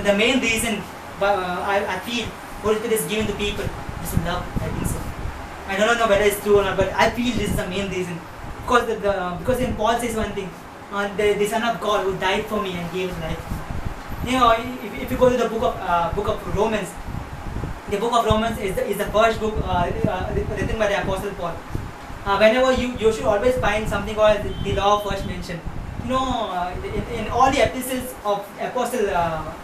The main reason I feel Holy Spirit is given to people is to love. I think so. I don't know whether it's true or not, but I feel this is the main reason. Because then Paul says one thing, the Son of God who died for me and gave his life. If you go to the book of Romans, the book of Romans is the first book written by the Apostle Paul. Whenever you should always find something called the law of first mention. In all the epistles of Apostle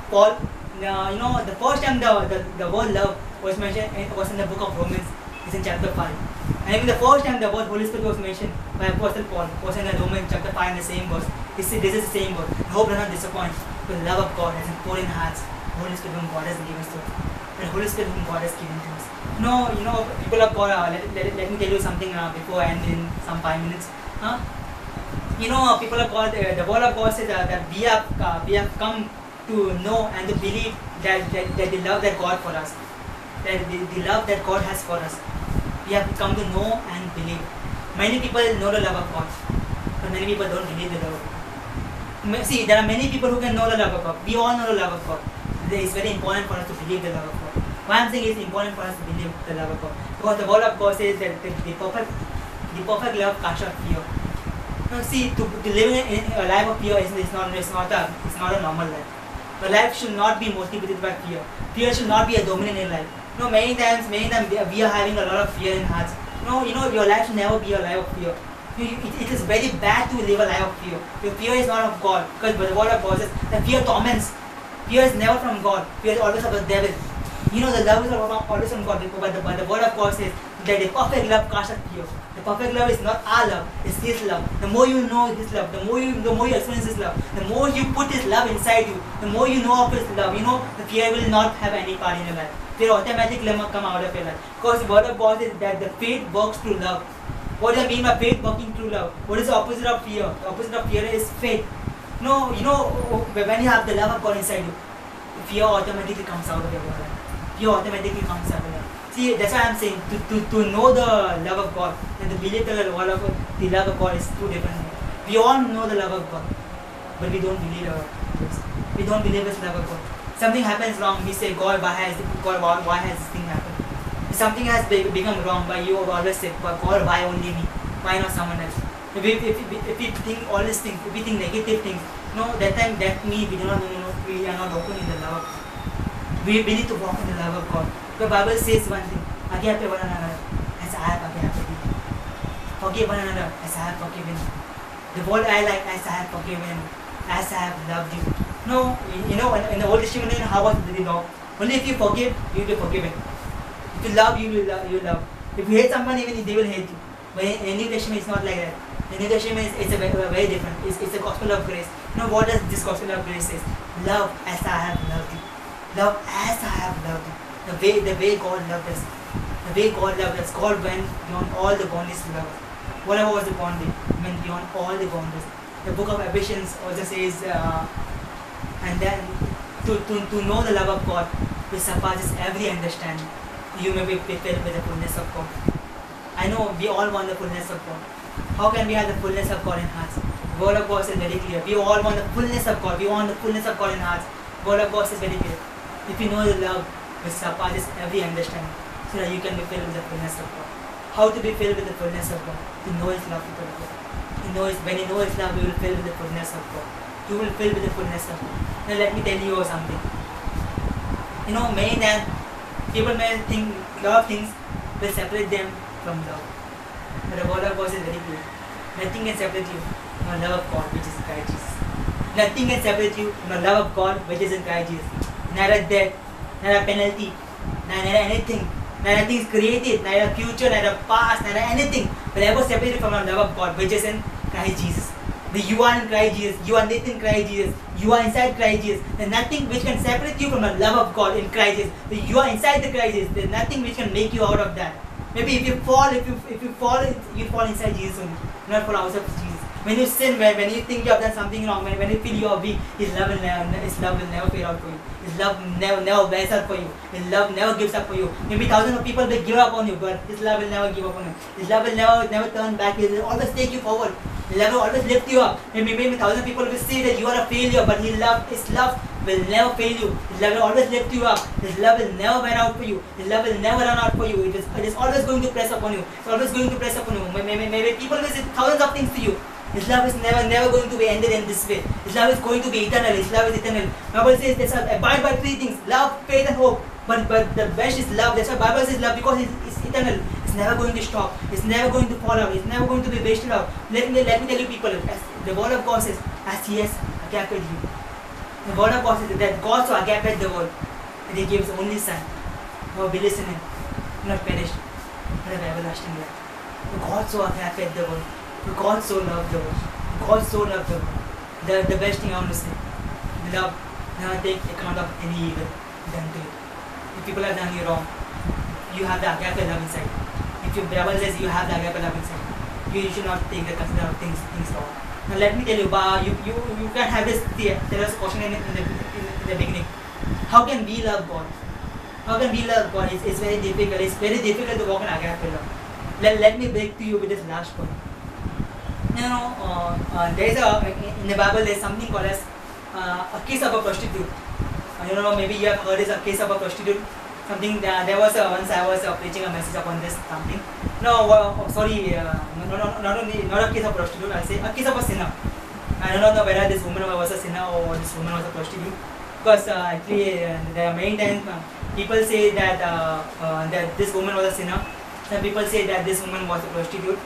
Paul, the first time the word love was mentioned was in the book of Romans. It's in chapter 5. And even the first time the word Holy Spirit was mentioned by Apostle Paul was in the Romans chapter 5 in the same verse. This is the same word. I hope does not disappoint. The love of God has been poured in hearts. The Holy Spirit whom God has given us to us. The Holy Spirit whom God has given to us. People of God, let me tell you something before I end in some 5 minutes. People of God, the word of God says that we have come to know and to believe that the love that God for us, that the love that God has for us, we have come to know and believe. Many people know the love of God, but many people don't believe the love of God. See, there are many people who can know the love of God. We all know the love of God. It is very important for us to believe the love of God. Why I'm saying it's important for us to believe the love of God? Because the word of God says that the perfect love casts out fear. See, to live in a life of fear is not a normal life. The life should not be motivated by fear. Fear should not be a dominant in life. Many times we are having a lot of fear in hearts. Your life should never be a life of fear. It is very bad to live a life of fear. Your fear is not of God, because the word of God says that fear torments. Fear is never from God. Fear is always of the devil. The love is always from God, but the word of God says that the perfect love casts out fear. The perfect love is not our love, it's His love. The more you know His love, the more you experience His love, the more you put His love inside you, the more you know of His love, the fear will not have any part in your life. Fear automatically come out of your life. Because the word of God is that the faith works through love. What do I mean by faith working through love? What is the opposite of fear? The opposite of fear is faith. When you have the love of God inside you, fear automatically comes out of your life. Fear automatically comes out of your life. See, that's why I'm saying to know the love of God and to believe the love of God is two different things. We all know the love of God, but we don't believe it. We don't believe His love of God. Something happens wrong, we say, God, why has this thing happened? If something has become wrong, but you always say, God, why only me? Why not someone else? If we think all these things, if we think negative things, that means we are not walking in the love of God. We need to walk in the love of God. The Bible says one thing, agape one another as I have agape you. Forgive one another as I have forgiven you. The word I like as I have forgiven you, as I have loved you. In the Old Testament, how was the law? Only if you forgive, you will be forgiven. If you love, you will love. If you hate someone, even they will hate you. But in New Testament, it's not like that. In New Testament, it's very different. It's the gospel of grace. What does this gospel of grace say? Love as I have loved you. Love as I have loved you. The way God loved us. The way God loved us. God went beyond all the boundaries to love us. Whatever was the boundary, went beyond all the boundaries. The book of Ephesians also says, and then to know the love of God, which surpasses every understanding, you may be filled with the fullness of God. I know we all want the fullness of God. How can we have the fullness of God in hearts? The word of God is very clear. We all want the fullness of God. We want the fullness of God in hearts. The word of God is very clear. If you know the love which surpasses every understanding, so that you can be filled with the fullness of God. How to be filled with the fullness of God? To know His love, people of God. When you know His love, you will fill with the fullness of God. You will fill with the fullness of God. Now let me tell you something. Many times people may think a lot of things will separate them from love. But the word of God is very clear. Nothing can separate you from the love of God which is in Christ Jesus. Nothing can separate you from the love of God which is in Christ Jesus. Neither death, neither penalty, neither anything. Neither is created, neither future, neither past, neither anything will ever separate you from the love of God which is in Christ Jesus. You are in Christ Jesus, you are lit in Christ Jesus, you are inside Christ Jesus. There is nothing which can separate you from the love of God in Christ Jesus. You are inside the Christ Jesus, there is nothing which can make you out of that. Maybe if you fall, you fall inside Jesus only, not fall outside of Jesus. When you sin, when you think you have done something wrong, when you feel you are weak, His love will never fade out for you. His love never wears out for you. His love never gives up for you. Maybe thousands of people will give up on you, but His love will never give up on you. His love will never turn back. He will always take you forward. His love will always lift you up. Maybe thousands of people will say that you are a failure, but His love will never fail you. His love will always lift you up. His love will never wear out for you. His love will never run out for you. It is always going to press upon you. It's always going to press upon you. Maybe people will say thousands of things to you. His love is never going to be ended in this way. His love is going to be eternal. His love is eternal. Bible says this abide by three things: love, faith, and hope. But the best is love. That's why Bible says love, because it's eternal. It's never going to stop. It's never going to fall out. It's never going to be wasted out. Let me tell you people, as the word of God says, as He has agaped you. The word of God says that God so agaped the world that He gave His only Son, who believes in Him, not perish, but have everlasting life. God so agaped the world. God so loved the world. God so loved the world. The best thing I want to say, love never take account of any evil done to you. If people have done you wrong, you have the agape love inside. If your Bible says you have the agape love inside, you should not take the consider of things wrong. Now let me tell you, you can have this. There was a question in the beginning. How can we love God? How can we love God? It's very difficult. It's very difficult to walk in agape love. Let me break to you with this last point. There is in the Bible there's something called as a case of a prostitute. Maybe you have heard is a case of a prostitute. Something there was once I was preaching a message upon this something. Not a case of prostitute. I'll say a case of a sinner. I don't know whether this woman was a sinner or this woman was a prostitute. Because actually there are many times people say that that this woman was a sinner. Some people say that this woman was a prostitute.